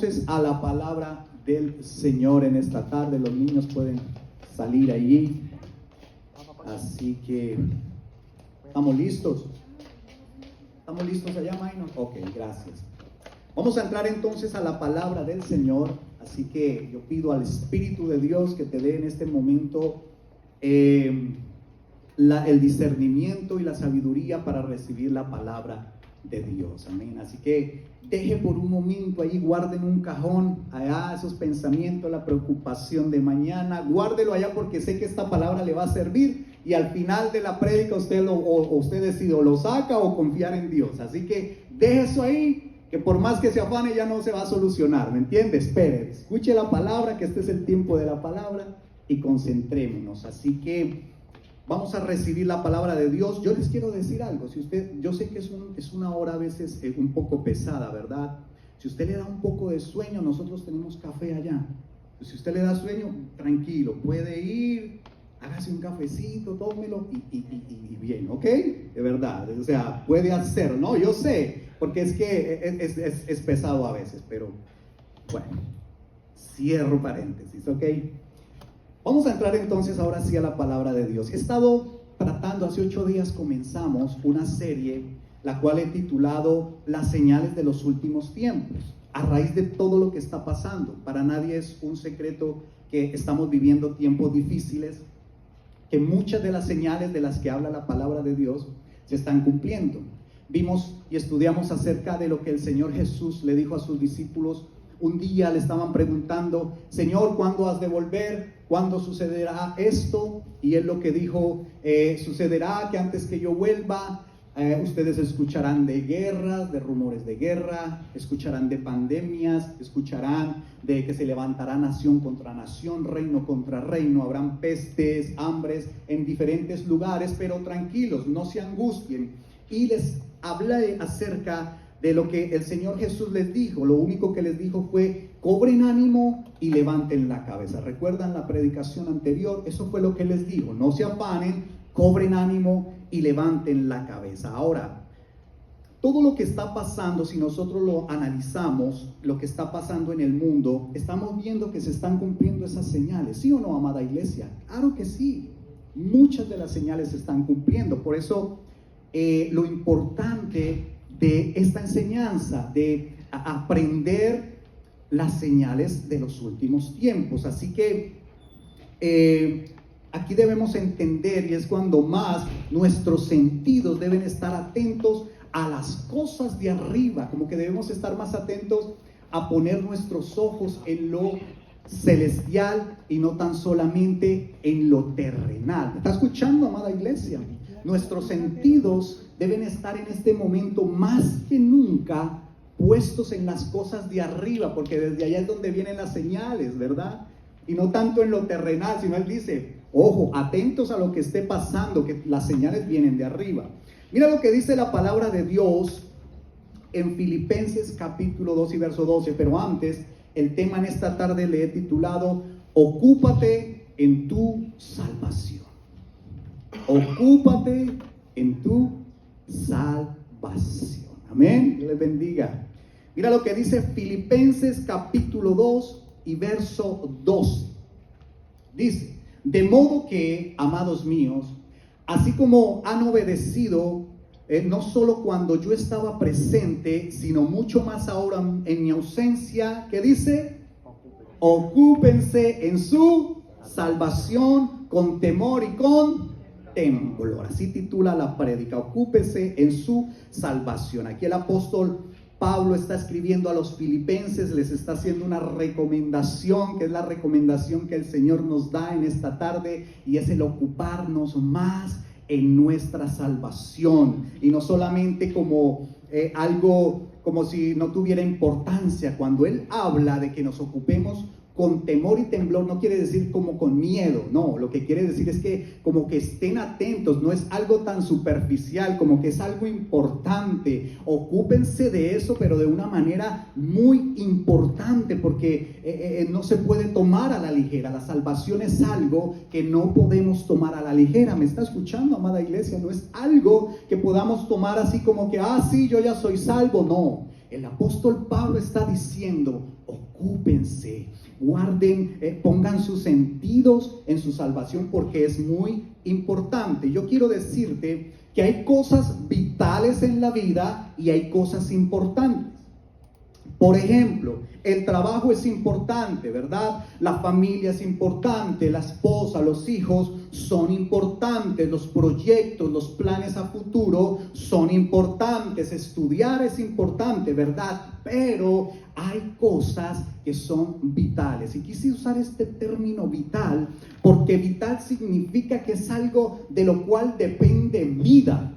Entonces, a la palabra del Señor en esta tarde. Los niños pueden salir allí. Así que, ¿estamos listos? ¿Estamos listos allá, Maino? Ok, gracias. Vamos a entrar entonces a la palabra del Señor. Así que yo pido al Espíritu de Dios que te dé en este momento el discernimiento y la sabiduría para recibir la palabra de Dios. Amén. Así que deje por un momento allí, guarde en un cajón allá esos pensamientos, la preocupación de mañana, guárdelo allá porque sé que esta palabra le va a servir y al final de la prédica usted decide o lo saca o confiar en Dios. Así que deje eso ahí, que por más que se afane ya no se va a solucionar, ¿me entiende? Espere, escuche la palabra, que este es el tiempo de la palabra y concentrémonos. Así que vamos a recibir la palabra de Dios. Yo les quiero decir algo. Yo sé que es una hora a veces un poco pesada, ¿verdad? Si usted le da un poco de sueño, nosotros tenemos café allá. Si usted le da sueño, tranquilo, puede ir, hágase un cafecito, tómelo y bien, ¿ok? De verdad, o sea, puede hacerlo, ¿no? Yo sé, porque es que es pesado a veces, pero bueno, cierro paréntesis, ¿ok? Vamos a entrar entonces ahora sí a la palabra de Dios. He estado tratando, hace 8 días comenzamos una serie, la cual he titulado Las señales de los últimos tiempos, a raíz de todo lo que está pasando. Para nadie es un secreto que estamos viviendo tiempos difíciles, que muchas de las señales de las que habla la palabra de Dios se están cumpliendo. Vimos y estudiamos acerca de lo que el Señor Jesús le dijo a sus discípulos. Un día le estaban preguntando: Señor, ¿cuándo has de volver? ¿Cuándo sucederá esto? Y él lo que dijo, sucederá que antes que yo vuelva, ustedes escucharán de guerras, de rumores de guerra, escucharán de pandemias, escucharán de que se levantará nación contra nación, reino contra reino, habrán pestes, hambres en diferentes lugares, pero tranquilos, no se angustien. Y les hablé acerca de lo que el Señor Jesús les dijo. Lo único que les dijo fue: cobren ánimo y levanten la cabeza. ¿Recuerdan la predicación anterior? Eso fue lo que les dijo: no se afanen, cobren ánimo y levanten la cabeza. Ahora, todo lo que está pasando, si nosotros lo analizamos, lo que está pasando en el mundo, estamos viendo que se están cumpliendo esas señales. ¿Sí o no, amada iglesia? Claro que sí. Muchas de las señales se están cumpliendo. Por eso, lo importante de esta enseñanza, de aprender las señales de los últimos tiempos. Así que aquí debemos entender, y es cuando más nuestros sentidos deben estar atentos a las cosas de arriba, como que debemos estar más atentos a poner nuestros ojos en lo celestial y no tan solamente en lo terrenal. ¿Me está escuchando, amada iglesia? Nuestros sentidos deben estar en este momento más que nunca puestos en las cosas de arriba, porque desde allá es donde vienen las señales, ¿verdad? Y no tanto en lo terrenal, sino él dice: ojo, atentos a lo que esté pasando, que las señales vienen de arriba. Mira lo que dice la palabra de Dios en Filipenses capítulo 2 y verso 12, pero antes, el tema en esta tarde le he titulado: ocúpate en tu salvación. Ocúpate en tu salvación. Amén. Dios les bendiga. Mira lo que dice Filipenses capítulo 2 y verso 12. Dice: de modo que, amados míos, así como han obedecido, no solo cuando yo estaba presente, sino mucho más ahora en mi ausencia, ¿qué dice? Ocúpense en su salvación con temor y con temblor. Así titula la prédica: ocúpese en su salvación. Aquí el apóstol Pablo está escribiendo a los filipenses, les está haciendo una recomendación, que es la recomendación que el Señor nos da en esta tarde, y es el ocuparnos más en nuestra salvación, y no solamente como algo como si no tuviera importancia. Cuando él habla de que nos ocupemos con temor y temblor, no quiere decir como con miedo, no, lo que quiere decir es que como que estén atentos, no es algo tan superficial, como que es algo importante. Ocúpense de eso, pero de una manera muy importante, porque no se puede tomar a la ligera. La salvación es algo que no podemos tomar a la ligera. ¿Me está escuchando, amada iglesia? No es algo que podamos tomar así como que, sí, yo ya soy salvo. No, El apóstol Pablo está diciendo, ocúpense, guarden, pongan sus sentidos en su salvación porque es muy importante. Yo quiero decirte que hay cosas vitales en la vida y hay cosas importantes. Por ejemplo, el trabajo es importante, ¿verdad? La familia es importante, la esposa, los hijos son importantes, los proyectos, los planes a futuro son importantes, estudiar es importante, ¿verdad? Pero hay cosas que son vitales. Y quise usar este término vital porque vital significa que es algo de lo cual depende vida.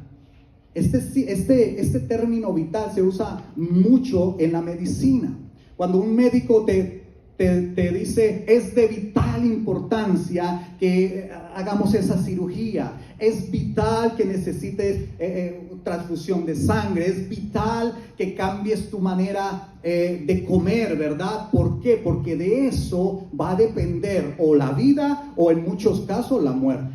Este término vital se usa mucho en la medicina. Cuando un médico te dice, es de vital importancia que hagamos esa cirugía, es vital que necesites transfusión de sangre, es vital que cambies tu manera de comer, ¿verdad? ¿Por qué? Porque de eso va a depender o la vida o en muchos casos la muerte.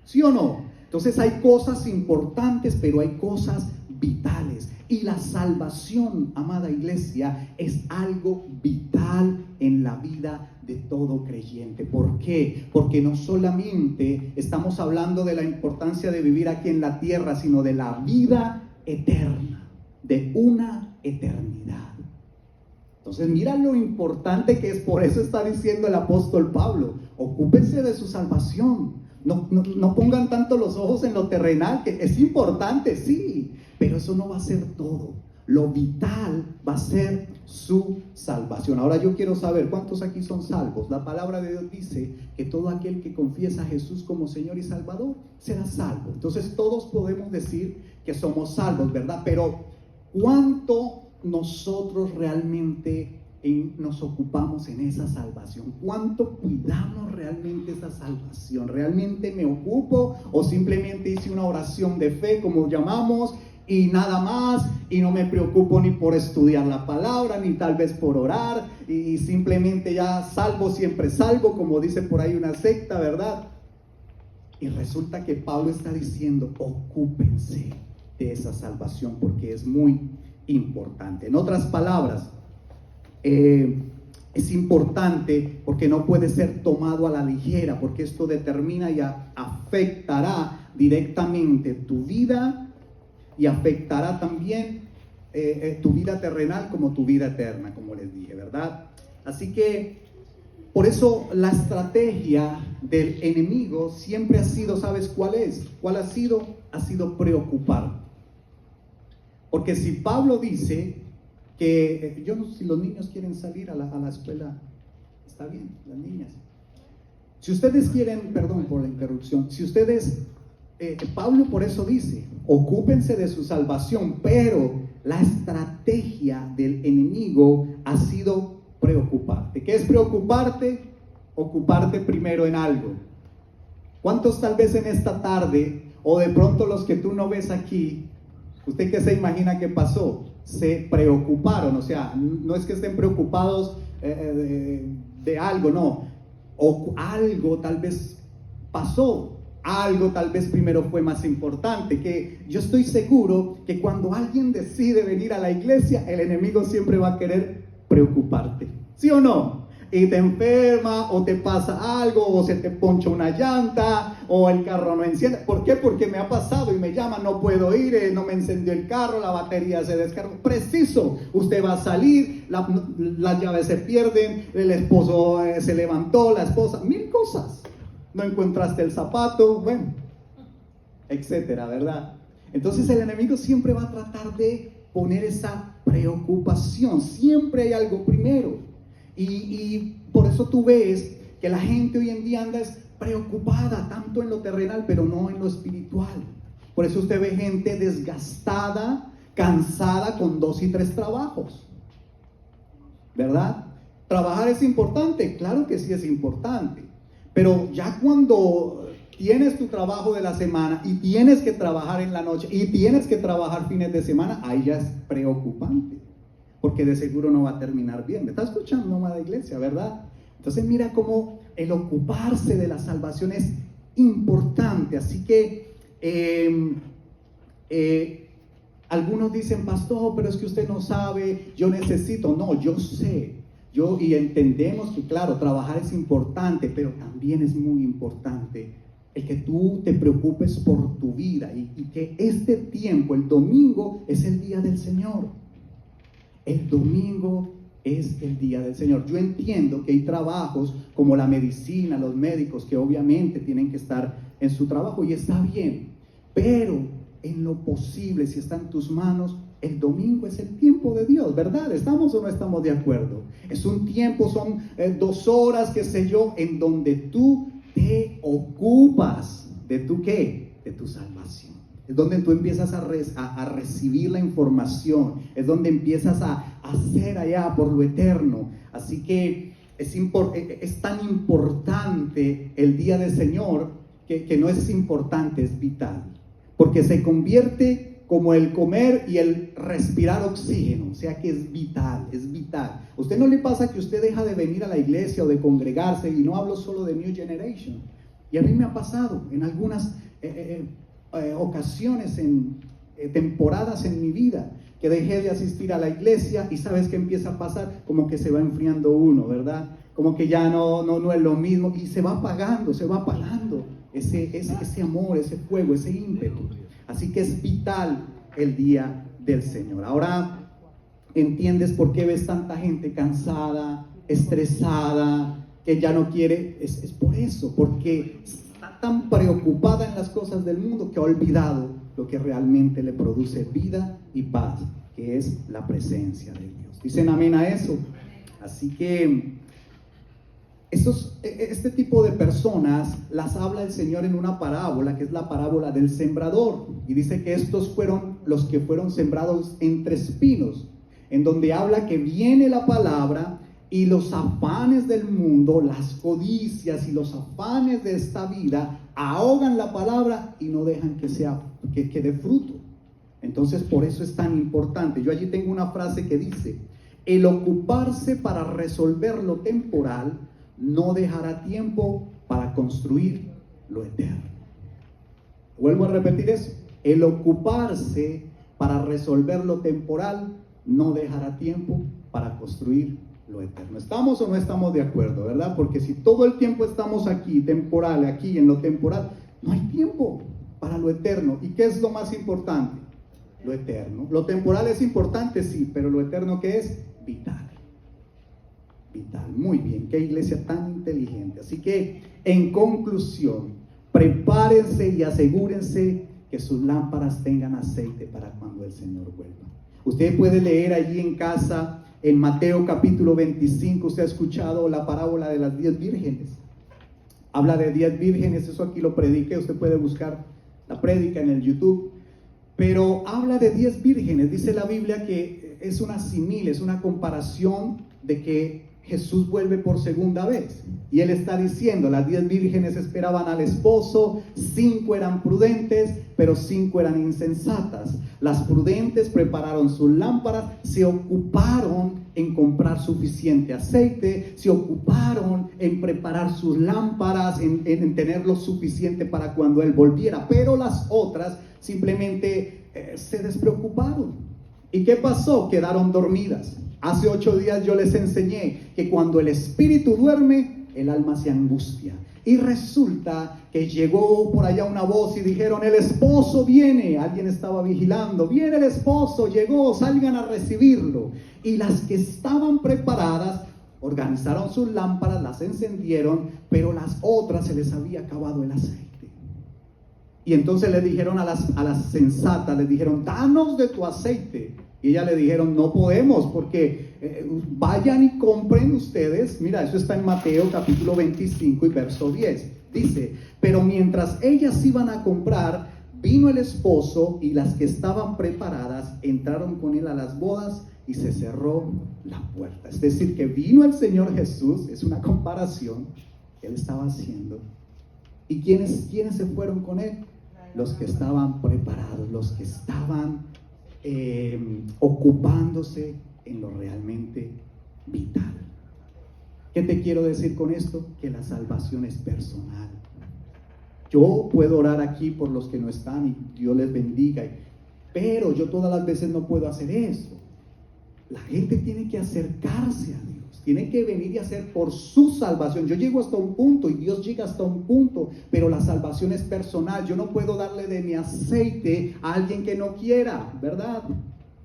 ¿Sí o no? Entonces hay cosas importantes, pero hay cosas vitales. Y la salvación, amada iglesia, es algo vital en la vida de todo creyente. ¿Por qué? Porque no solamente estamos hablando de la importancia de vivir aquí en la tierra, sino de la vida eterna, de una eternidad. Entonces mira lo importante que es, por eso está diciendo el apóstol Pablo, ocúpense de su salvación. No pongan tanto los ojos en lo terrenal, que es importante, sí, pero eso no va a ser todo. Lo vital va a ser su salvación. Ahora yo quiero saber, ¿cuántos aquí son salvos? La palabra de Dios dice que todo aquel que confiesa a Jesús como Señor y Salvador será salvo. Entonces todos podemos decir que somos salvos, ¿verdad? Pero ¿cuánto nosotros realmente nos ocupamos en esa salvación? ¿Cuánto cuidamos realmente esa salvación? ¿Realmente me ocupo o simplemente hice una oración de fe, como llamamos, y nada más, y no me preocupo ni por estudiar la palabra, ni tal vez por orar, y simplemente ya salvo, siempre salvo, como dice por ahí una secta, ¿verdad? Y resulta que Pablo está diciendo, ocúpense de esa salvación porque es muy importante. En otras palabras, es importante porque no puede ser tomado a la ligera, porque esto determina y afectará directamente tu vida y afectará también tu vida terrenal como tu vida eterna, como les dije, ¿verdad? Así que por eso la estrategia del enemigo siempre ha sido, ¿sabes cuál es? ¿Cuál ha sido? Ha sido preocupar. Porque si Pablo dice que yo no sé si los niños quieren salir a la escuela, está bien, las niñas. Si ustedes quieren, perdón por la interrupción, si ustedes, Pablo por eso dice, ocúpense de su salvación, pero la estrategia del enemigo ha sido preocuparte. ¿Qué es preocuparte? Ocuparte primero en algo. ¿Cuántos tal vez en esta tarde, o de pronto los que tú no ves aquí, usted qué se imagina que pasó? Se preocuparon, o sea, no es que estén preocupados de algo, no, o algo tal vez pasó, algo tal vez primero fue más importante, que yo estoy seguro que cuando alguien decide venir a la iglesia, el enemigo siempre va a querer preocuparte, ¿sí o no? Y te enferma, o te pasa algo, o se te poncha una llanta, o el carro no enciende. ¿Por qué? Porque me ha pasado y me llama, no puedo ir, no me encendió el carro, la batería se descargó. Preciso, usted va a salir, las llaves se pierden, el esposo se levantó, la esposa, mil cosas. No encontraste el zapato, bueno, etcétera, ¿verdad? Entonces el enemigo siempre va a tratar de poner esa preocupación. Siempre hay algo primero. Y por eso tú ves que la gente hoy en día anda preocupada tanto en lo terrenal, pero no en lo espiritual. Por eso usted ve gente desgastada, cansada con 2 y 3 trabajos, ¿verdad? ¿Trabajar es importante? Claro que sí es importante, pero ya cuando tienes tu trabajo de la semana y tienes que trabajar en la noche y tienes que trabajar fines de semana, ahí ya es preocupante. Porque de seguro no va a terminar bien. ¿Me está escuchando, amada iglesia, verdad? Entonces mira cómo el ocuparse de la salvación es importante. Así que Algunos dicen, pastor, pero es que usted no sabe, yo necesito. No, yo sé. Y entendemos que, claro, trabajar es importante, pero también es muy importante el que tú te preocupes por tu vida y que este tiempo, el domingo, es el día del Señor. El domingo es el día del Señor. Yo entiendo que hay trabajos como la medicina, los médicos, que obviamente tienen que estar en su trabajo y está bien, pero en lo posible, si está en tus manos, el domingo es el tiempo de Dios, ¿verdad? ¿Estamos o no estamos de acuerdo? Es un tiempo, son 2 horas, qué sé yo, en donde tú te ocupas de tu ¿qué? De tu salvación. Es donde tú empiezas a recibir la información, es donde empiezas a hacer allá por lo eterno. Así que es tan importante el día del Señor que no es importante, es vital. Porque se convierte como el comer y el respirar oxígeno, o sea que es vital, es vital. ¿A usted no le pasa que usted deja de venir a la iglesia o de congregarse? Y no hablo solo de New Generation. Y a mí me ha pasado en algunas ocasiones, en temporadas en mi vida, que dejé de asistir a la iglesia y ¿sabes qué empieza a pasar? Como que se va enfriando uno, ¿verdad? Como que ya no es lo mismo y se va apagando ese amor, ese fuego, ese ímpetu. Así que es vital el día del Señor. Ahora entiendes por qué ves tanta gente cansada, estresada, que ya no quiere. Es por eso, porque está tan preocupada en las cosas del mundo que ha olvidado lo que realmente le produce vida y paz, que es la presencia de Dios. ¿Dicen amén a eso? Así que este tipo de personas las habla el Señor en una parábola, que es la parábola del sembrador, y dice que estos fueron los que fueron sembrados entre espinos, en donde habla que viene la palabra y los afanes del mundo, las codicias y los afanes de esta vida ahogan la palabra y no dejan que dé fruto. Entonces por eso es tan importante. Yo allí tengo una frase que dice: el ocuparse para resolver lo temporal no dejará tiempo para construir lo eterno. Vuelvo a repetir eso: el ocuparse para resolver lo temporal no dejará tiempo para construir lo eterno. ¿Estamos o no estamos de acuerdo, verdad? Porque si todo el tiempo estamos aquí, temporal, aquí en lo temporal, no hay tiempo para lo eterno. ¿Y qué es lo más importante? Lo eterno. Lo temporal es importante, sí, pero lo eterno, ¿qué es? Vital. Vital. Muy bien, qué iglesia tan inteligente. Así que, en conclusión, prepárense y asegúrense que sus lámparas tengan aceite para cuando el Señor vuelva. Usted puede leer allí en casa, en Mateo capítulo 25, usted ha escuchado la parábola de las 10 vírgenes. Habla de 10 vírgenes, eso aquí lo prediqué, usted puede buscar la prédica en el YouTube. Pero habla de 10 vírgenes, dice la Biblia que es una simil, es una comparación de que Jesús vuelve por segunda vez. Y Él está diciendo, las 10 vírgenes esperaban al esposo, 5 eran prudentes, pero 5 eran insensatas. Las prudentes prepararon sus lámparas, se ocuparon en comprar suficiente aceite, se ocuparon en preparar sus lámparas, en tener lo suficiente para cuando Él volviera. Pero las otras simplemente se despreocuparon. ¿Y qué pasó? Quedaron dormidas. Hace 8 días yo les enseñé que cuando el espíritu duerme, el alma se angustia. Y resulta que llegó por allá una voz y dijeron: el esposo viene. Alguien estaba vigilando. Viene el esposo, llegó, salgan a recibirlo. Y las que estaban preparadas organizaron sus lámparas, las encendieron, pero las otras se les había acabado el aceite. Y entonces le dijeron a las sensatas, les dijeron: danos de tu aceite. Y ellas le dijeron: no podemos, porque vayan y compren ustedes. Mira, eso está en Mateo capítulo 25 y verso 10. Dice: pero mientras ellas iban a comprar, vino el esposo, y las que estaban preparadas entraron con él a las bodas y se cerró la puerta. Es decir, que vino el Señor Jesús, es una comparación que Él estaba haciendo. ¿Y quiénes se fueron con Él? Los que estaban preparados, los que estaban ocupándose en lo realmente vital. ¿Qué te quiero decir con esto? Que la salvación es personal. Yo puedo orar aquí por los que no están y Dios les bendiga, pero yo todas las veces no puedo hacer eso. La gente tiene que acercarse a Dios, tiene que venir y hacer por su salvación. Yo llego hasta un punto y Dios llega hasta un punto, pero la salvación es personal. Yo no puedo darle de mi aceite a alguien que no quiera, ¿verdad?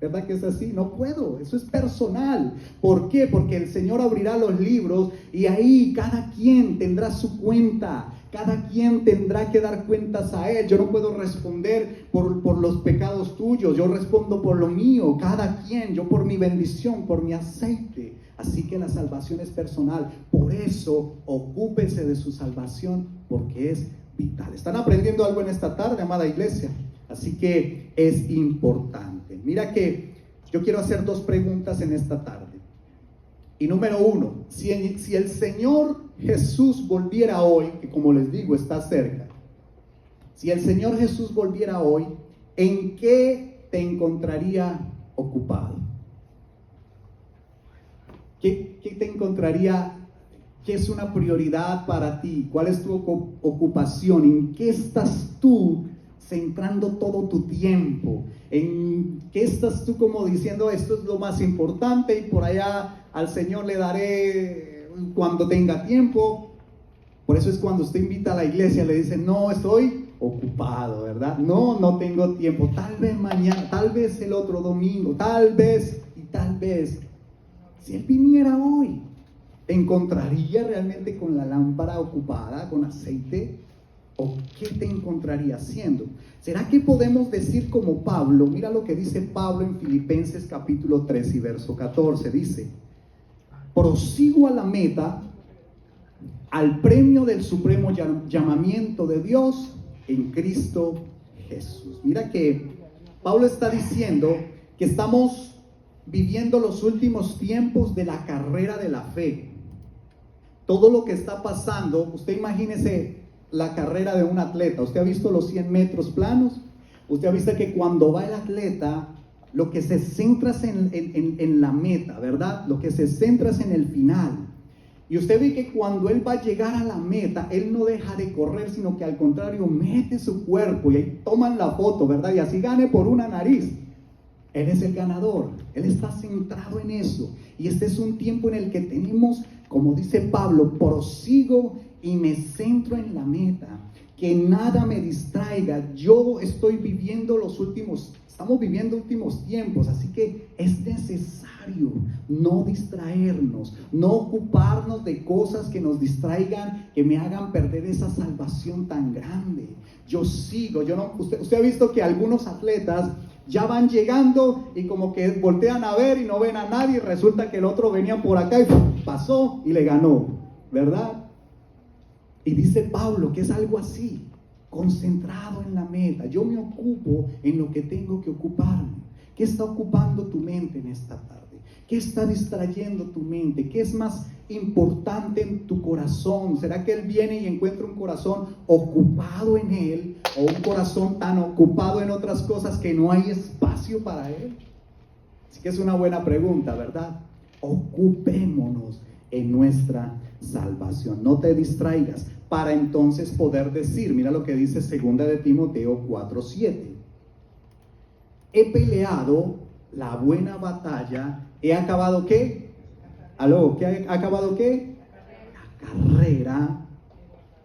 ¿Verdad que es así? No puedo, eso es personal. ¿Por qué? Porque el Señor abrirá los libros y ahí cada quien tendrá su cuenta. Cada quien tendrá que dar cuentas a Él. Yo no puedo responder por los pecados tuyos. Yo respondo por lo mío. Cada quien, yo por mi bendición, por mi aceite. Así que la salvación es personal. Por eso, ocúpese de su salvación, porque es vital. ¿Están aprendiendo algo en esta tarde, amada iglesia? Así que es importante. Mira que yo quiero hacer 2 preguntas en esta tarde. Y número 1, si el Señor Jesús volviera hoy, que como les digo está cerca, si el Señor Jesús volviera hoy, ¿en qué te encontraría ocupado? ¿Qué te encontraría? ¿Qué es una prioridad para ti? ¿Cuál es tu ocupación? ¿En qué estás tú centrando todo tu tiempo? ¿En qué estás tú como diciendo esto es lo más importante y por allá al Señor le daré cuando tenga tiempo? Por eso es cuando usted invita a la iglesia, le dice, no, estoy ocupado, ¿verdad? No tengo tiempo, tal vez mañana, tal vez el otro domingo, tal vez y tal vez. Si Él viniera hoy, ¿te encontraría realmente con la lámpara ocupada, con aceite? ¿O qué te encontraría haciendo? ¿Será que podemos decir como Pablo? Mira lo que dice Pablo en Filipenses capítulo 3 y verso 14. Dice, prosigo a la meta, al premio del supremo llamamiento de Dios en Cristo Jesús. Mira que Pablo está diciendo que estamos viviendo los últimos tiempos de la carrera de la fe. Todo lo que está pasando, usted imagínese la carrera de un atleta. ¿Usted ha visto los 100 metros planos? Usted ha visto que cuando va el atleta, lo que se centra es en la meta, ¿verdad? Lo que se centra es en el final. Y usted ve que cuando él va a llegar a la meta, él no deja de correr, sino que al contrario, mete su cuerpo y ahí toman la foto, ¿verdad? Y así gane por una nariz. Él es el ganador, Él está centrado en eso. Y este es un tiempo en el que tenemos, como dice Pablo, prosigo y me centro en la meta. Que nada me distraiga. Yo estoy viviendo estamos viviendo últimos tiempos, así que es necesario no distraernos, no ocuparnos de cosas que nos distraigan, que me hagan perder esa salvación tan grande. Usted ha visto que algunos atletas ya van llegando y como que voltean a ver y no ven a nadie y resulta que el otro venía por acá y pasó y le ganó, ¿verdad? Y dice Pablo que es algo así, concentrado en la meta. Yo me ocupo en lo que tengo que ocuparme. ¿Qué está ocupando tu mente en esta tarde? ¿Qué está distrayendo tu mente? ¿Qué es más importante en tu corazón? ¿Será que Él viene y encuentra un corazón ocupado en Él o un corazón tan ocupado en otras cosas que no hay espacio para Él? Así que es una buena pregunta, ¿verdad? Ocupémonos en nuestra salvación. No te distraigas para entonces poder decir, mira lo que dice 2 de Timoteo 4:7. He peleado la buena batalla, he acabado ¿qué? ¿Aló? ¿Qué ha acabado qué? La carrera,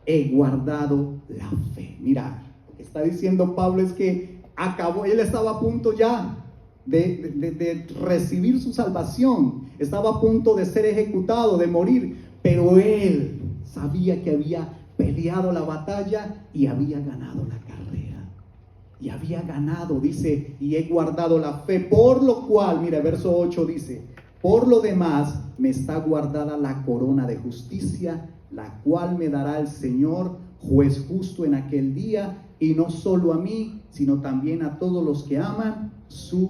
he guardado la fe. Mira, lo que está diciendo Pablo es que acabó, él estaba a punto ya de recibir su salvación, estaba a punto de ser ejecutado, de morir, pero él sabía que había peleado la batalla y había ganado la carrera. Y había ganado, dice, y he guardado la fe, por lo cual, mira, verso 8 dice, por lo demás me está guardada la corona de justicia, la cual me dará el Señor, juez justo en aquel día, y no solo a mí, sino también a todos los que aman su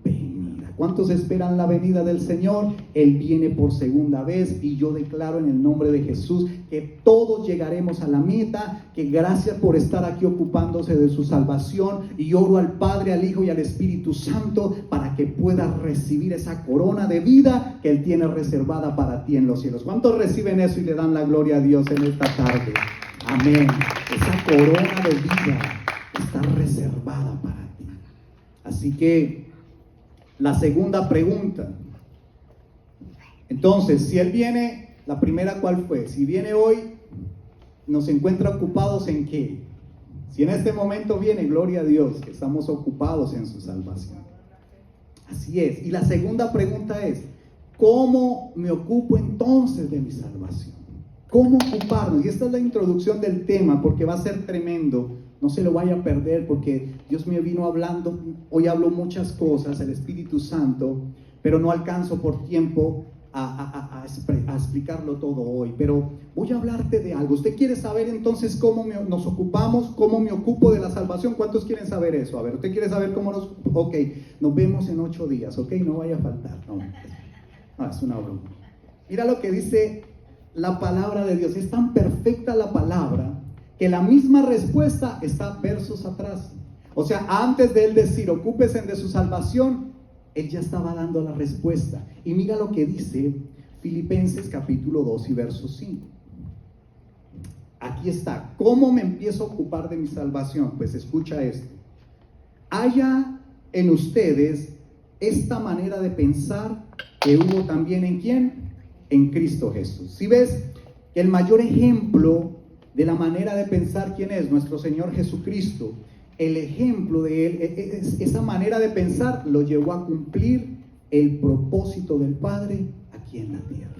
venida. ¿Cuántos esperan la venida del Señor? Él viene por segunda vez y yo declaro en el nombre de Jesús que todos llegaremos a la meta, que gracias por estar aquí ocupándose de su salvación, y oro al Padre, al Hijo y al Espíritu Santo para que puedas recibir esa corona de vida que Él tiene reservada para ti en los cielos. ¿Cuántos reciben eso y le dan la gloria a Dios en esta tarde? Amén. Esa corona de vida está reservada para ti. Así que la segunda pregunta. Entonces, si Él viene, la primera, ¿cuál fue? Si viene hoy, ¿nos encuentra ocupados en qué? Si en este momento viene, gloria a Dios, que estamos ocupados en su salvación. Así es. Y la segunda pregunta es, ¿cómo me ocupo entonces de mi salvación? ¿Cómo ocuparnos? Y esta es la introducción del tema, porque va a ser tremendo. No se lo vaya a perder, porque Dios me vino hablando. Hoy hablo muchas cosas, el Espíritu Santo, pero no alcanzo por tiempo a explicarlo todo hoy. Pero voy a hablarte de algo. ¿Usted quiere saber entonces cómo nos ocupamos? ¿Cómo me ocupo de la salvación? ¿Cuántos quieren saber eso? A ver, ¿usted quiere saber cómo nos... Ok, nos vemos en 8 días, ok, no vaya a faltar. No, es una broma. Mira lo que dice la palabra de Dios. Es tan perfecta la palabra que la misma respuesta está versos atrás. O sea, antes de Él decir, ocúpese de su salvación, Él ya estaba dando la respuesta. Y mira lo que dice Filipenses capítulo 2 y verso 5. Aquí está. ¿Cómo me empiezo a ocupar de mi salvación? Pues escucha esto. Haya en ustedes esta manera de pensar que hubo también ¿en quién? En Cristo Jesús. Si ves que el mayor ejemplo de la manera de pensar, ¿quién es? Nuestro Señor Jesucristo. El ejemplo de Él, esa manera de pensar lo llevó a cumplir el propósito del Padre aquí en la tierra.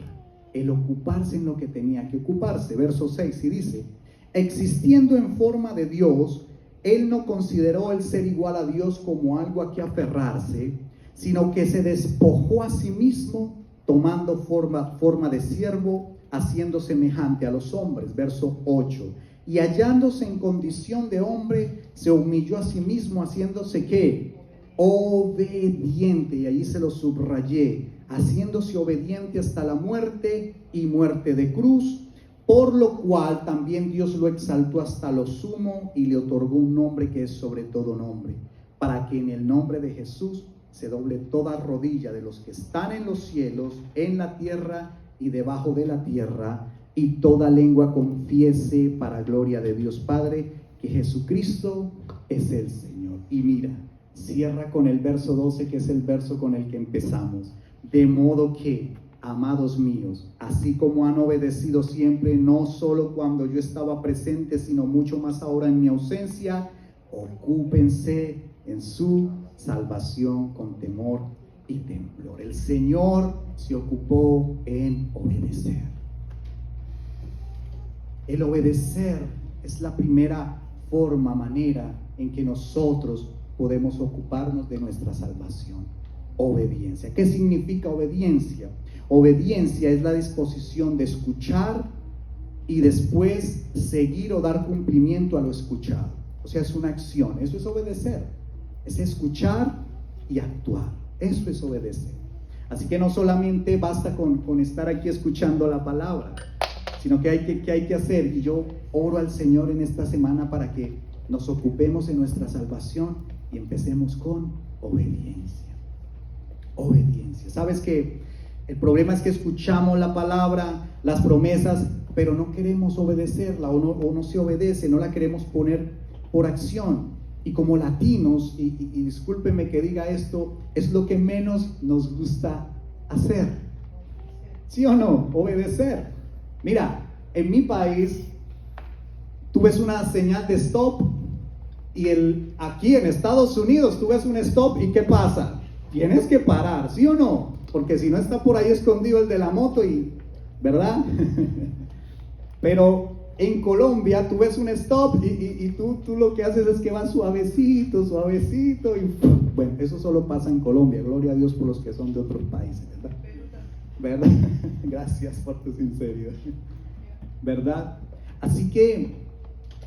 El ocuparse en lo que tenía que ocuparse. Verso 6 y dice, existiendo en forma de Dios, Él no consideró el ser igual a Dios como algo a que aferrarse, sino que se despojó a sí mismo, tomando forma de siervo, haciendo semejante a los hombres. Verso 8. Y hallándose en condición de hombre, se humilló a sí mismo, haciéndose ¿qué? Obediente. Y allí se lo subrayé. Haciéndose obediente hasta la muerte y muerte de cruz. Por lo cual también Dios lo exaltó hasta lo sumo y le otorgó un nombre que es sobre todo nombre, para que en el nombre de Jesús se doble toda rodilla de los que están en los cielos, en la tierra y debajo de la tierra, y toda lengua confiese para gloria de Dios Padre que Jesucristo es el Señor. Y mira, cierra con el verso 12, que es el verso con el que empezamos. De modo que, amados míos, así como han obedecido siempre, no solo cuando yo estaba presente, sino mucho más ahora en mi ausencia, ocúpense en su salvación con temor y temblor. El Señor se ocupó en obedecer. El obedecer es la primera manera en que nosotros podemos ocuparnos de nuestra salvación. Obediencia. ¿Qué significa obediencia? Obediencia es la disposición de escuchar y después seguir o dar cumplimiento a lo escuchado. O sea, es una acción. Eso es obedecer. Es escuchar y actuar. Eso es obedecer. Así que no solamente basta con estar aquí escuchando la palabra, sino que hay que hacer. Y yo oro al Señor en esta semana para que nos ocupemos en nuestra salvación y empecemos con obediencia. Obediencia. ¿Sabes qué? El problema es que escuchamos la palabra, las promesas, pero no queremos obedecerla o no se obedece, no la queremos poner por acción. Y como latinos, y discúlpeme que diga esto, es lo que menos nos gusta hacer. ¿Sí o no? Obedecer. Mira, en mi país, tú ves una señal de stop y aquí en Estados Unidos tú ves un stop y ¿qué pasa? Tienes que parar, ¿sí o no? Porque si no está por ahí escondido el de la moto y, ¿verdad? Pero en Colombia tú ves un stop y tú lo que haces es que vas suavecito, suavecito y bueno, eso solo pasa en Colombia. Gloria a Dios por los que son de otros países, ¿verdad? ¿Verdad? Gracias por tu sinceridad, ¿verdad? Así que,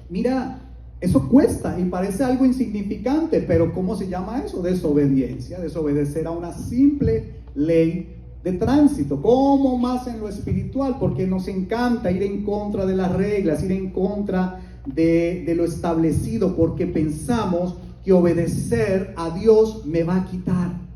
mira, eso cuesta y parece algo insignificante, pero ¿cómo se llama eso? Desobediencia, desobedecer a una simple ley de tránsito. ¿Cómo más en lo espiritual? Porque nos encanta ir en contra de las reglas, ir en contra de lo establecido, porque pensamos que obedecer a Dios me va a quitar.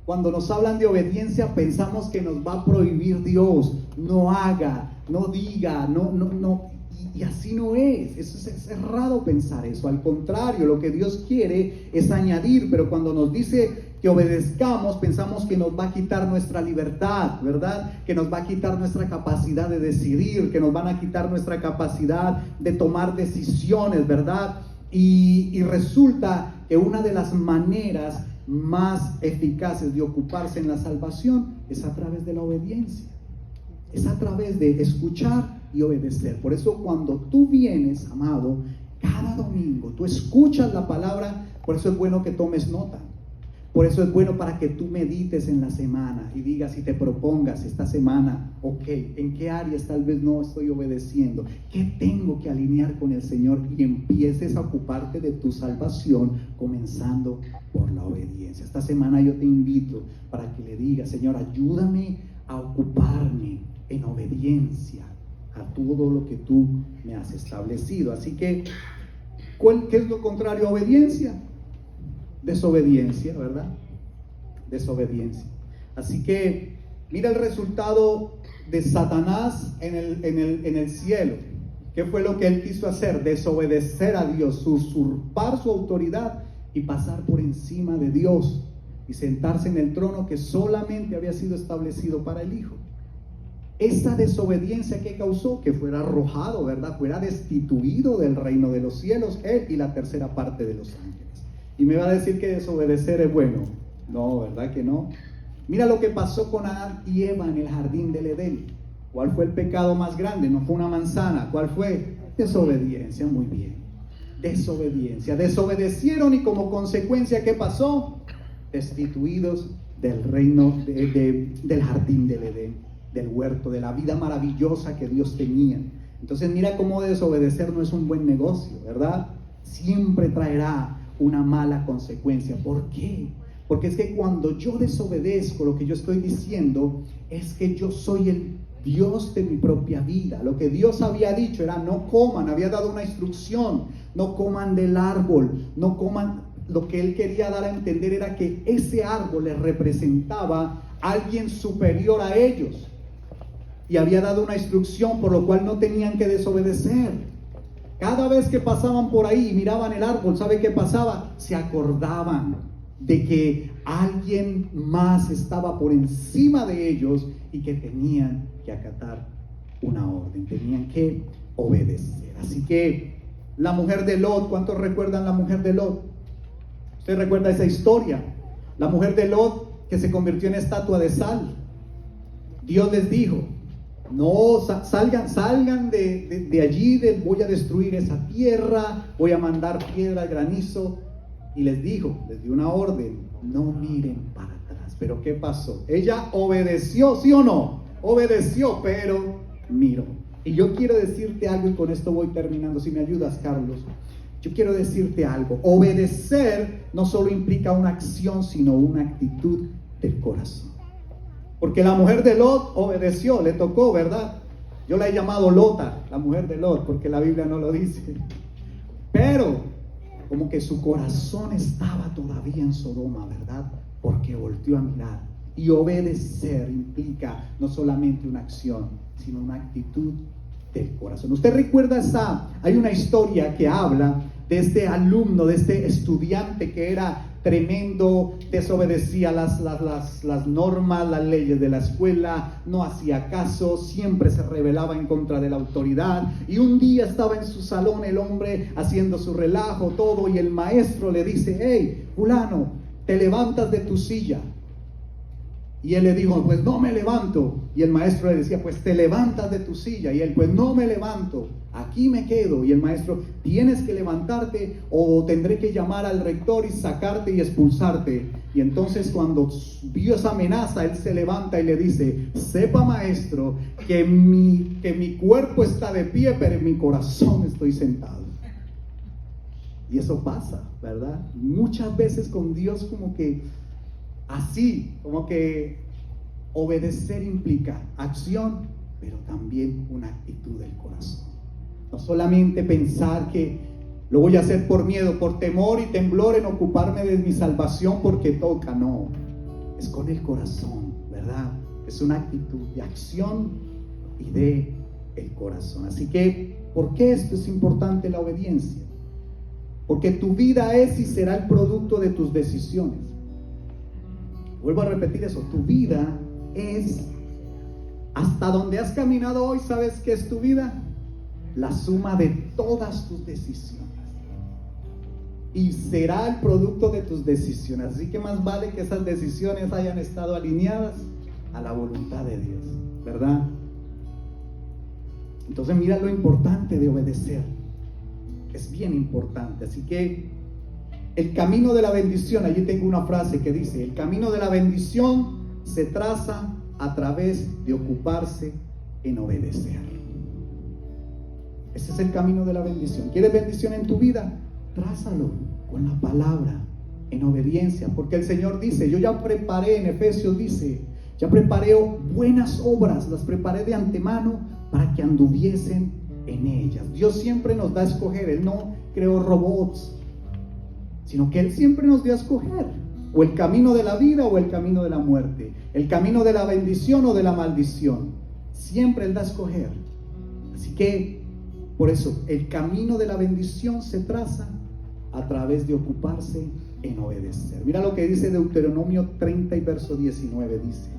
Cuando nos hablan de obediencia pensamos que nos va a prohibir Dios, no haga, no diga, no. Y así no es. Eso es errado pensar eso. Al contrario, lo que Dios quiere es añadir, pero cuando nos dice que obedezcamos, pensamos que nos va a quitar nuestra libertad, ¿verdad? Que nos va a quitar nuestra capacidad de decidir, que nos van a quitar nuestra capacidad de tomar decisiones, ¿verdad? Y resulta que una de las maneras más eficaces de ocuparse en la salvación es a través de la obediencia. Es a través de escuchar y obedecer. Por eso cuando tú vienes, amado, cada domingo, tú escuchas la palabra, por eso es bueno que tomes nota. Por eso es bueno para que tú medites en la semana y digas y te propongas esta semana, ok, ¿en qué áreas tal vez no estoy obedeciendo? ¿Qué tengo que alinear con el Señor? Y empieces a ocuparte de tu salvación, comenzando por la obediencia. Esta semana yo te invito para que le digas, Señor, ayúdame a ocuparme en obediencia a todo lo que tú me has establecido. Así que, ¿qué es lo contrario a obediencia? Desobediencia, ¿verdad? Desobediencia. Así que mira el resultado de Satanás en el cielo. ¿Qué fue lo que él quiso hacer? Desobedecer a Dios, usurpar su autoridad y pasar por encima de Dios y sentarse en el trono que solamente había sido establecido para el Hijo. Esa desobediencia que causó que fuera arrojado, ¿verdad? Fuera destituido del reino de los cielos, él y la tercera parte de los ángeles. Y me va a decir que desobedecer es bueno. No, ¿verdad que no? Mira lo que pasó con Adán y Eva en el jardín del Edén. ¿Cuál fue el pecado más grande? No fue una manzana. ¿Cuál fue? Desobediencia. Muy bien. Desobediencia. Desobedecieron y como consecuencia, ¿qué pasó? Destituidos del reino del jardín del Edén, del huerto, de la vida maravillosa que Dios tenía. Entonces mira cómo desobedecer no es un buen negocio, ¿verdad? Siempre traerá una mala consecuencia. ¿Por qué? Porque es que cuando yo desobedezco, lo que yo estoy diciendo es que yo soy el Dios de mi propia vida. Lo que Dios había dicho era no coman, había dado una instrucción, no coman del árbol, no coman. Lo que él quería dar a entender era que ese árbol les representaba a alguien superior a ellos y había dado una instrucción por lo cual no tenían que desobedecer. Cada vez que pasaban por ahí y miraban el árbol, ¿sabe qué pasaba? Se acordaban de que alguien más estaba por encima de ellos y que tenían que acatar una orden, tenían que obedecer. Así que la mujer de Lot, ¿cuántos recuerdan la mujer de Lot? ¿Usted recuerda esa historia? La mujer de Lot que se convirtió en estatua de sal. Dios les dijo, no, salgan de allí, voy a destruir esa tierra, voy a mandar piedra, granizo. Y les dijo, les dio una orden, no miren para atrás. Pero ¿qué pasó? Ella obedeció, ¿sí o no? Obedeció, pero miró. Y yo quiero decirte algo y con esto voy terminando, si me ayudas, Carlos. Yo quiero decirte algo, obedecer no solo implica una acción, sino una actitud del corazón. Porque la mujer de Lot obedeció, le tocó, ¿verdad? Yo la he llamado Lota, la mujer de Lot, porque la Biblia no lo dice. Pero, como que su corazón estaba todavía en Sodoma, ¿verdad? Porque volteó a mirar. Y obedecer implica no solamente una acción, sino una actitud del corazón. ¿Usted recuerda hay una historia que habla de este alumno, de este estudiante que era tremendo, desobedecía las normas, las leyes de la escuela, no hacía caso, siempre se rebelaba en contra de la autoridad, y un día estaba en su salón el hombre haciendo su relajo, todo, y el maestro le dice, hey, fulano, te levantas de tu silla. Y él le dijo, pues no me levanto. Y el maestro le decía, pues te levantas de tu silla. Y él, pues no me levanto, aquí me quedo. Y el maestro, tienes que levantarte o tendré que llamar al rector y sacarte y expulsarte. Y entonces cuando vio esa amenaza, él se levanta y le dice, sepa maestro que mi cuerpo está de pie, pero en mi corazón estoy sentado. Y eso pasa, ¿verdad? Muchas veces con Dios como que así, como que obedecer implica acción, pero también una actitud del corazón. No solamente pensar que lo voy a hacer por miedo, por temor y temblor en ocuparme de mi salvación porque toca, no. Es con el corazón, ¿verdad? Es una actitud de acción y de el corazón. Así que ¿Por qué esto es importante, la obediencia? Porque tu vida es y será el producto de tus decisiones. Vuelvo a repetir eso, tu vida es, hasta donde has caminado hoy, ¿sabes qué es tu vida? La suma de todas tus decisiones. Y será el producto de tus decisiones. Así que más vale que esas decisiones hayan estado alineadas a la voluntad de Dios, ¿verdad? Entonces mira lo importante de obedecer. Es bien importante. Así que el camino de la bendición, allí tengo una frase que dice: el camino de la bendición se traza a través de ocuparse en obedecer. Ese es el camino de la bendición. ¿Quieres bendición en tu vida? Trázalo con la palabra, en obediencia, porque el Señor dice, yo ya preparé, en Efesios dice, ya preparé buenas obras, las preparé de antemano para que anduviesen en ellas. Dios siempre nos da a escoger. Él no creó robots, sino que Él siempre nos dio a escoger, o el camino de la vida o el camino de la muerte, el camino de la bendición o de la maldición. Siempre Él da a escoger. Así que por eso el camino de la bendición se traza a través de ocuparse en obedecer. Mira lo que dice Deuteronomio 30 y verso 19, dice: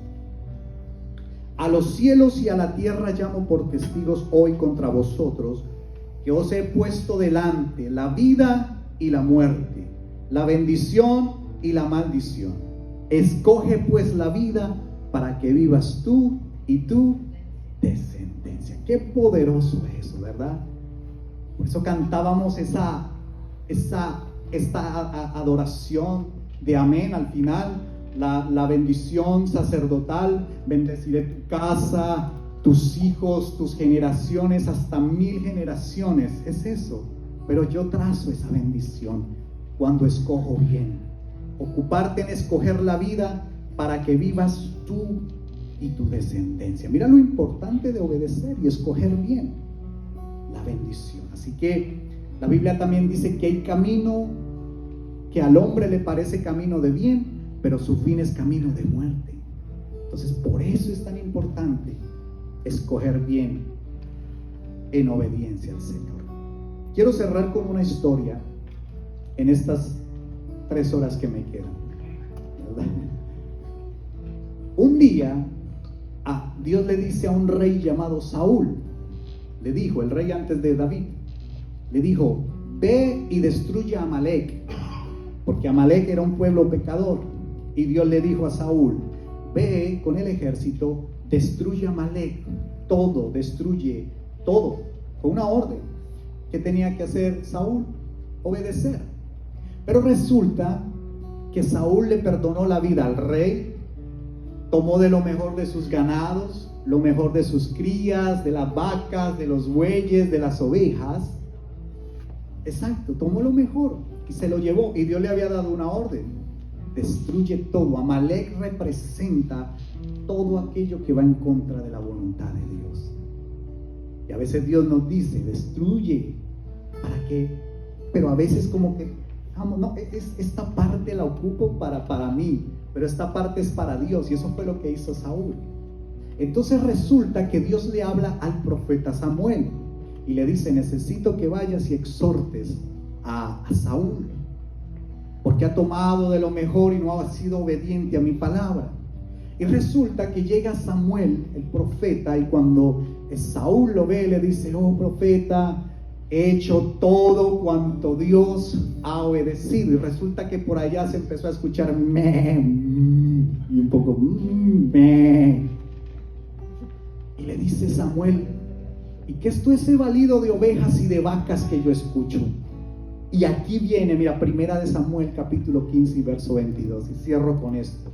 a los cielos y a la tierra llamo por testigos hoy contra vosotros, que os he puesto delante la vida y la muerte, la bendición y la maldición. Escoge pues la vida para que vivas tú y tu descendencia. Qué poderoso eso, ¿verdad? Por eso cantábamos esta adoración de amén al final, la bendición sacerdotal: bendeciré tu casa, tus hijos, tus generaciones, hasta 1000 generaciones. Es eso. Pero yo trazo esa bendición cuando escojo bien. Ocuparte en escoger la vida para que vivas tú y tu descendencia. Mira lo importante de obedecer y escoger bien la bendición. Así que la Biblia también dice que hay camino que al hombre le parece camino de bien, pero su fin es camino de muerte. Entonces por eso es tan importante escoger bien en obediencia al Señor. Quiero cerrar con una historia en estas 3 horas que me quedan, ¿verdad? Un día Dios le dice a un rey llamado Saúl, le dijo, el rey antes de David, le dijo: ve y destruye a Amalek, porque Amalek era un pueblo pecador. Y Dios le dijo a Saúl: ve con el ejército, destruye a Amalek, todo, destruye todo. Fue una orden. ¿Qué tenía que hacer Saúl? Obedecer. Pero resulta que Saúl le perdonó la vida al rey, tomó de lo mejor de sus ganados, lo mejor de sus crías, de las vacas, de los bueyes, de las ovejas. Exacto, tomó lo mejor y se lo llevó. Y Dios le había dado una orden: destruye todo. Amalek representa todo aquello que va en contra de la voluntad de Dios. Y a veces Dios nos dice: destruye. ¿Para qué? Pero a veces como que, vamos, no, esta parte la ocupo para mí, pero esta parte es para Dios. Y eso fue lo que hizo Saúl. Entonces resulta que Dios le habla al profeta Samuel y le dice: necesito que vayas y exhortes a Saúl, porque ha tomado de lo mejor y no ha sido obediente a mi palabra. Y resulta que llega Samuel, el profeta, y cuando Saúl lo ve, le dice: oh profeta, he hecho todo cuanto Dios ha obedecido. Y resulta que por allá se empezó a escuchar y un poco y le dice Samuel: ¿y qué es todo ese balido de ovejas y de vacas que yo escucho? Y aquí viene, mira, 1 Samuel capítulo 15 y verso 22, y cierro con esto.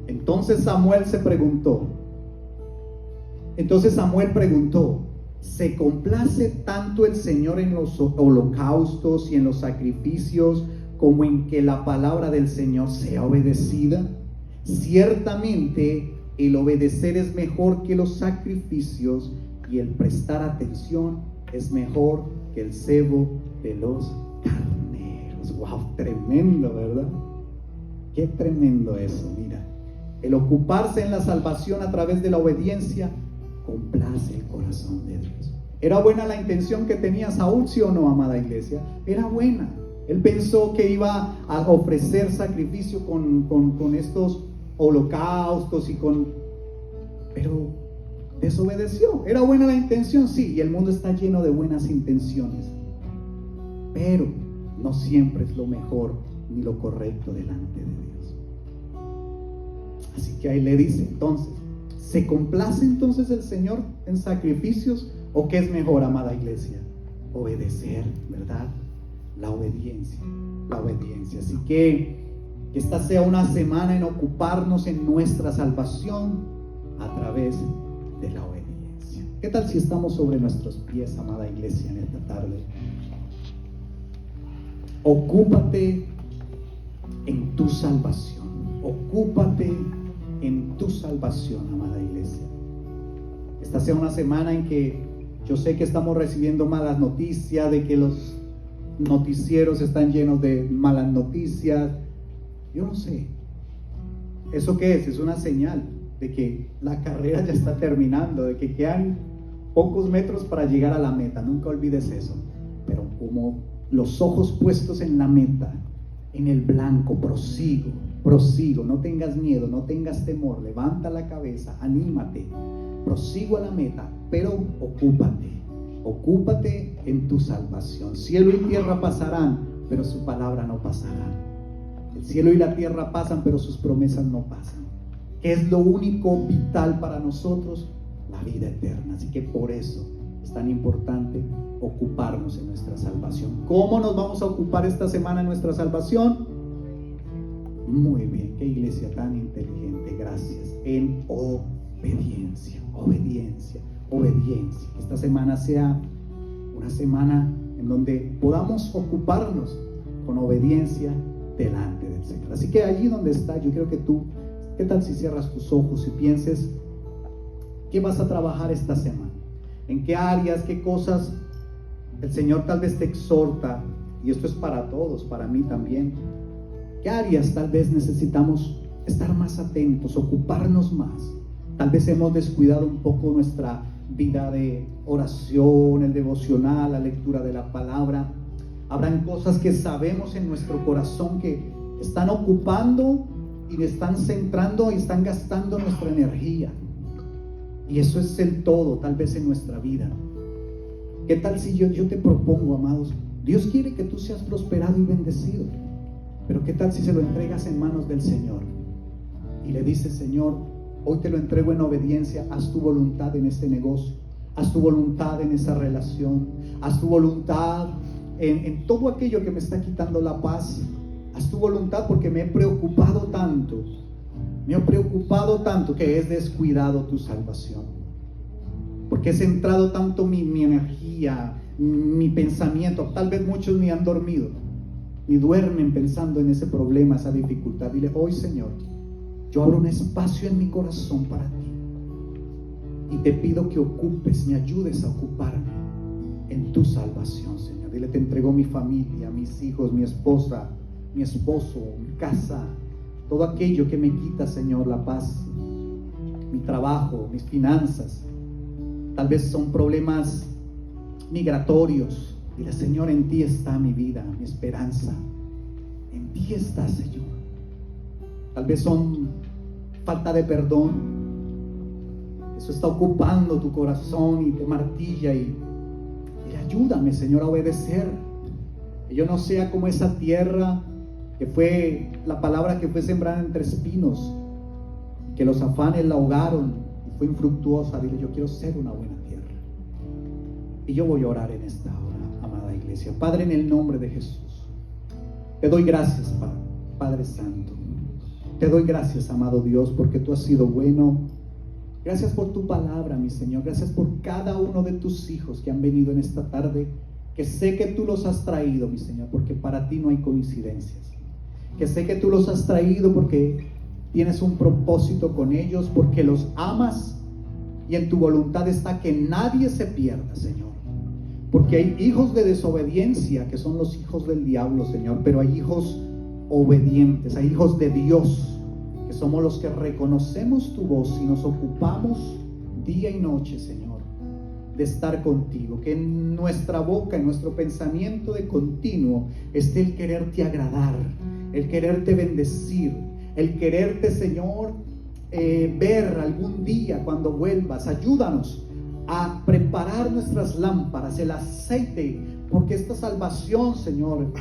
Entonces Samuel preguntó: ¿se complace tanto el Señor en los holocaustos y en los sacrificios como en que la palabra del Señor sea obedecida? Ciertamente el obedecer es mejor que los sacrificios, y el prestar atención es mejor que el cebo de los carneros. Wow, tremendo, ¿verdad? Qué tremendo eso. Mira, el ocuparse en la salvación a través de la obediencia complace el corazón de Dios. ¿Era buena la intención que tenía Saúl, sí o no, amada iglesia? Era buena. Él pensó que iba a ofrecer sacrificio con estos holocaustos pero desobedeció. ¿Era buena la intención? Sí, y el mundo está lleno de buenas intenciones, pero no siempre es lo mejor ni lo correcto delante de Dios. Así que ahí le dice, entonces, ¿se complace entonces el Señor en sacrificios? ¿O qué es mejor, amada iglesia? Obedecer, ¿verdad? La obediencia. Así que esta sea una semana en ocuparnos en nuestra salvación a través de la obediencia. ¿Qué tal si estamos sobre nuestros pies, amada iglesia, en esta tarde? Ocúpate en tu salvación. Ocúpate en tu salvación, amada iglesia. Esta sea una semana en que yo sé que estamos recibiendo malas noticias, de que los noticieros están llenos de malas noticias. Yo no sé. ¿Eso qué es? Es una señal de que la carrera ya está terminando, de que quedan pocos metros para llegar a la meta. Nunca olvides eso. Pero como los ojos puestos en la meta, en el blanco, prosigo. No tengas miedo, no tengas temor, levanta la cabeza, anímate, prosigo a la meta, pero ocúpate en tu salvación. Cielo y tierra pasarán, pero su palabra no pasará. El cielo y la tierra pasan, pero sus promesas no pasan. ¿Qué es lo único vital para nosotros? La vida eterna. Así que por eso es tan importante ocuparnos en nuestra salvación. ¿Cómo nos vamos a ocupar esta semana en nuestra salvación? Muy bien, qué iglesia tan inteligente, gracias. En obediencia. Que esta semana sea una semana en donde podamos ocuparnos con obediencia delante del Señor. Así que allí donde está, yo creo que tú, ¿qué tal si cierras tus ojos y pienses qué vas a trabajar esta semana? ¿En qué áreas, qué cosas el Señor tal vez te exhorta? Y esto es para todos, para mí también. ¿Qué áreas tal vez necesitamos estar más atentos, ocuparnos más? Tal vez hemos descuidado un poco nuestra vida de oración, el devocional, la lectura de la palabra. Habrán cosas que sabemos en nuestro corazón que están ocupando y están centrando y están gastando nuestra energía. Y eso es el todo, tal vez en nuestra vida. ¿Qué tal si yo te propongo, amados? Dios quiere que tú seas prosperado y bendecido. Pero ¿qué tal si se lo entregas en manos del Señor? Y le dices, Señor, hoy te lo entrego en obediencia, haz tu voluntad en este negocio, haz tu voluntad en esa relación, haz tu voluntad en todo aquello que me está quitando la paz, haz tu voluntad porque me he preocupado tanto que he descuidado tu salvación, porque he centrado tanto mi energía, mi pensamiento. Tal vez muchos ni han dormido, ni duermen pensando en ese problema, esa dificultad. Dile, hoy Señor, yo abro un espacio en mi corazón para ti y te pido que me ayudes a ocuparme en tu salvación, Señor. Dile, te entrego mi familia, mis hijos, mi esposa, mi esposo, mi casa, todo aquello que me quita, Señor, la paz, mi trabajo, mis finanzas. Tal vez son problemas migratorios. Dile, Señor, en ti está mi vida, mi esperanza. En ti está, Señor. Tal vez son falta de perdón. Eso está ocupando tu corazón y te martilla y ayúdame, Señor, a obedecer. Que yo no sea como esa tierra que fue la palabra que fue sembrada entre espinos, que los afanes la ahogaron y fue infructuosa. Dile, yo quiero ser una buena tierra. Y yo voy a orar en esta hora, amada iglesia. Padre, en el nombre de Jesús, te doy gracias, Padre Santo. Te doy gracias, amado Dios, porque tú has sido bueno. Gracias por tu palabra, mi Señor. Gracias por cada uno de tus hijos que han venido en esta tarde, que sé que tú los has traído, mi Señor, porque para ti no hay coincidencias. Que sé que tú los has traído porque tienes un propósito con ellos, porque los amas y en tu voluntad está que nadie se pierda, Señor. Porque hay hijos de desobediencia que son los hijos del diablo, Señor, pero hay hijos obedientes, hay hijos de Dios, que somos los que reconocemos tu voz y nos ocupamos día y noche, Señor, de estar contigo, que en nuestra boca, en nuestro pensamiento de continuo esté el quererte agradar, el quererte bendecir, el quererte, Señor, ver algún día cuando vuelvas. Ayúdanos a preparar nuestras lámparas, el aceite, porque esta salvación, Señor,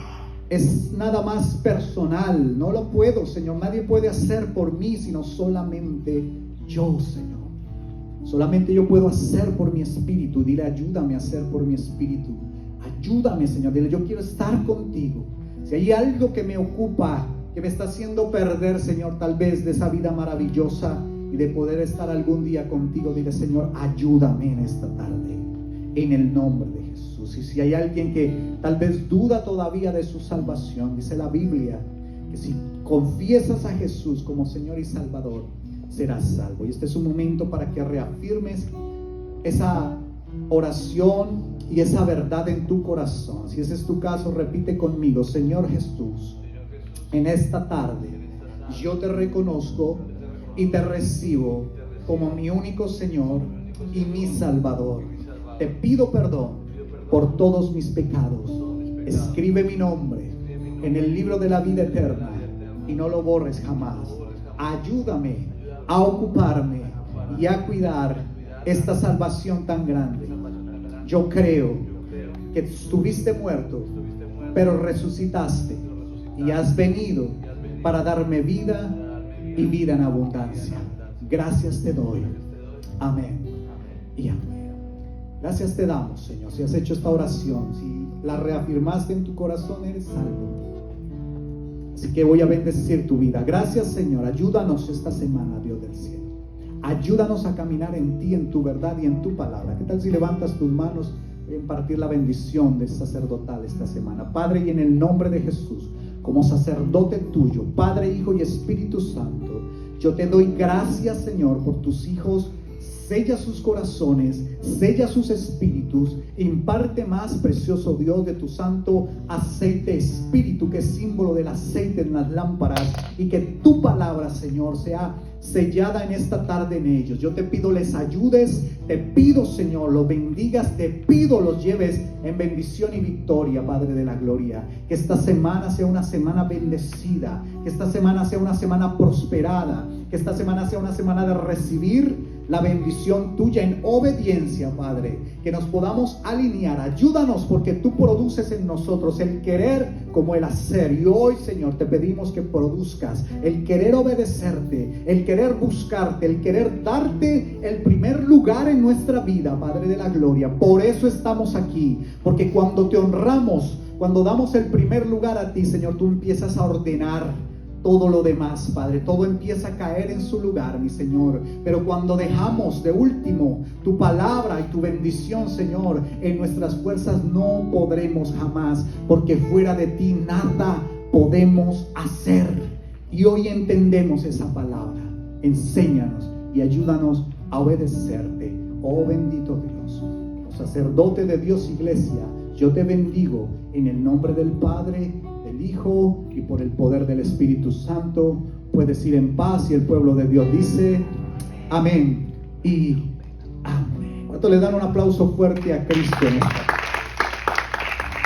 es nada más personal. No lo puedo, Señor, nadie puede hacer por mí, sino solamente yo, Señor. Solamente yo puedo hacer por mi espíritu. Dile, ayúdame a hacer por mi espíritu. Ayúdame, Señor. Dile, yo quiero estar contigo. Si hay algo que me ocupa, que me está haciendo perder, Señor, tal vez de esa vida maravillosa y de poder estar algún día contigo, dile, Señor, ayúdame en esta tarde, en el nombre de Jesús. Y si hay alguien que tal vez duda todavía de su salvación, dice la Biblia que si confiesas a Jesús como Señor y Salvador, serás salvo. Y este es un momento para que reafirmes esa oración y esa verdad en tu corazón. Si ese es tu caso, repite conmigo: Señor Jesús, en esta tarde yo te reconozco y te recibo como mi único Señor y mi Salvador. Te pido perdón por todos mis pecados. Escribe mi nombre en el libro de la vida eterna y no lo borres jamás. Ayúdame a ocuparme y a cuidar esta salvación tan grande. Yo creo que estuviste muerto, pero resucitaste y has venido para darme vida y vida en abundancia. Gracias te doy. Amén y amén. Gracias te damos, Señor. Si has hecho esta oración, si la reafirmaste en tu corazón, eres salvo. Así que voy a bendecir tu vida. Gracias, Señor. Ayúdanos esta semana, Dios del cielo. Ayúdanos a caminar en ti, en tu verdad y en tu palabra. ¿Qué tal si levantas tus manos? Voy a impartir la bendición de sacerdotal esta semana. Padre, y en el nombre de Jesús, como sacerdote tuyo, Padre, Hijo y Espíritu Santo, yo te doy gracias, Señor, por tus hijos. Sella sus corazones, sella sus espíritus, imparte más, precioso Dios, de tu santo aceite, espíritu, que es símbolo del aceite en las lámparas, y que tu palabra, Señor, sea sellada en esta tarde en ellos. Yo te pido les ayudes, te pido, Señor, los bendigas, te pido los lleves en bendición y victoria, Padre de la gloria. Que esta semana sea una semana bendecida, que esta semana sea una semana prosperada, que esta semana sea una semana de recibir la bendición tuya en obediencia, Padre. Que nos podamos alinear. Ayúdanos, porque tú produces en nosotros el querer como el hacer. Y hoy, Señor, te pedimos que produzcas el querer obedecerte, el querer buscarte, el querer darte el primer lugar en nuestra vida, Padre de la gloria. Por eso estamos aquí, porque cuando te honramos, cuando damos el primer lugar a ti, Señor, tú empiezas a ordenar todo lo demás, Padre. Todo empieza a caer en su lugar, mi Señor. Pero cuando dejamos de último tu palabra y tu bendición, Señor, en nuestras fuerzas no podremos jamás, porque fuera de ti nada podemos hacer. Y hoy entendemos esa palabra. Enséñanos y ayúdanos a obedecerte, oh bendito Dios. Oh sacerdote de Dios, iglesia, yo te bendigo en el nombre del Padre, del Hijo y por el poder del Espíritu Santo. Puedes ir en paz, y el pueblo de Dios dice amén y amén. ¿Cuánto le dan un aplauso fuerte a Cristo en esta?